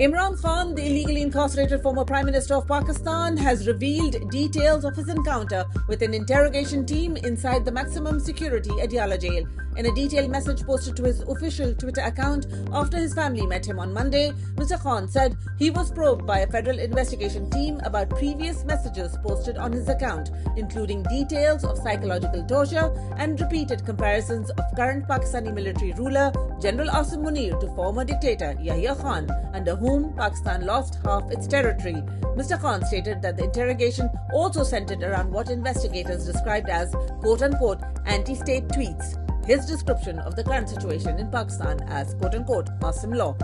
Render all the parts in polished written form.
Imran Khan, the illegally incarcerated former Prime Minister of Pakistan, has revealed details of his encounter with an interrogation team inside the maximum security Adiala jail. In a detailed message posted to his official Twitter account after his family met him on Monday, Mr. Khan said he was probed by a federal investigation team about previous messages posted on his account, including details of psychological torture and repeated comparisons of current Pakistani military ruler General Asim Munir to former dictator Yahya Khan, under whom Pakistan lost half its territory. Mr. Khan stated that the interrogation also centered around what investigators described as quote-unquote anti-state tweets. His description of the current situation in Pakistan as quote-unquote Asim law.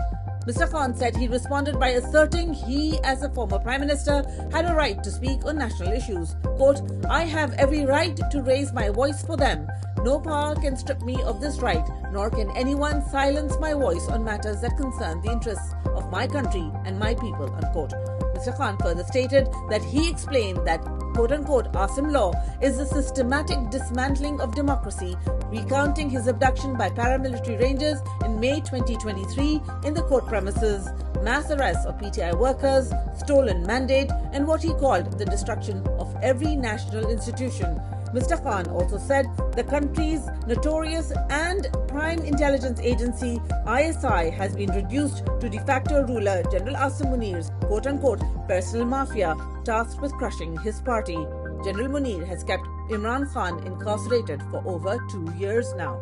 Mr. Khan said he responded by asserting he, as a former Prime Minister, had a right to speak on national issues. Quote, "I have every right to raise my voice for them. No power can strip me of this right, nor can anyone silence my voice on matters that concern the interests of my country and my people," unquote. Mr. Khan further stated that he explained that quote-unquote Asim law is the systematic dismantling of democracy, recounting his abduction by paramilitary rangers in May 2023 in the court premises, mass arrests of PTI workers, stolen mandate, and what he called the destruction of every national institution. Mr. Khan also said the country's notorious and prime intelligence agency ISI has been reduced to de facto ruler General Asim Munir's quote-unquote personal mafia tasked with crushing his party. General Munir has kept Imran Khan incarcerated for over 2 years now.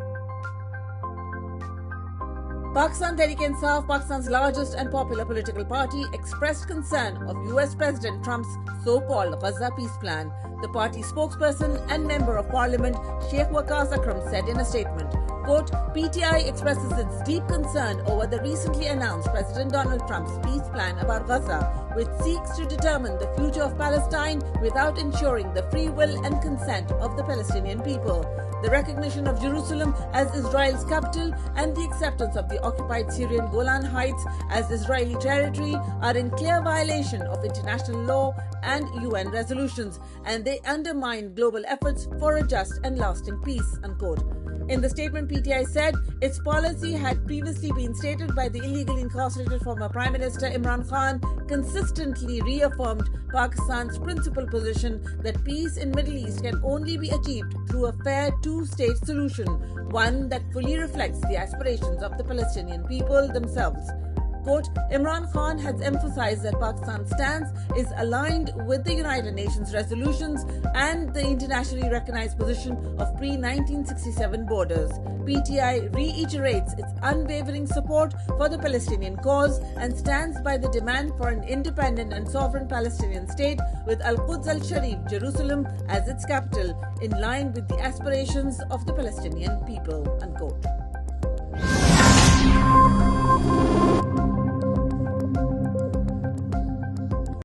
Pakistan Tehreek-e-Insaf, Pakistan's largest and popular political party, expressed concern of US President Trump's so-called Gaza Peace Plan. The party spokesperson and Member of Parliament Sheikh Waqas Akram said in a statement, quote, "PTI expresses its deep concern over the recently announced President Donald Trump's peace plan about Gaza, which seeks to determine the future of Palestine without ensuring the free will and consent of the Palestinian people. The recognition of Jerusalem as Israel's capital and the acceptance of the occupied Syrian Golan Heights as Israeli territory are in clear violation of international law and UN resolutions, and they undermine global efforts for a just and lasting peace," unquote. In the statement, PTI said its policy had previously been stated by the illegally incarcerated former Prime Minister Imran Khan, consistently reaffirmed Pakistan's principal position that peace in Middle East can only be achieved through a fair two-state solution, one that fully reflects the aspirations of the Palestinian people themselves. Quote, "Imran Khan has emphasized that Pakistan's stance is aligned with the United Nations resolutions and the internationally recognized position of pre-1967 borders. PTI reiterates its unwavering support for the Palestinian cause and stands by the demand for an independent and sovereign Palestinian state with Al-Quds al-Sharif, Jerusalem, as its capital, in line with the aspirations of the Palestinian people," unquote.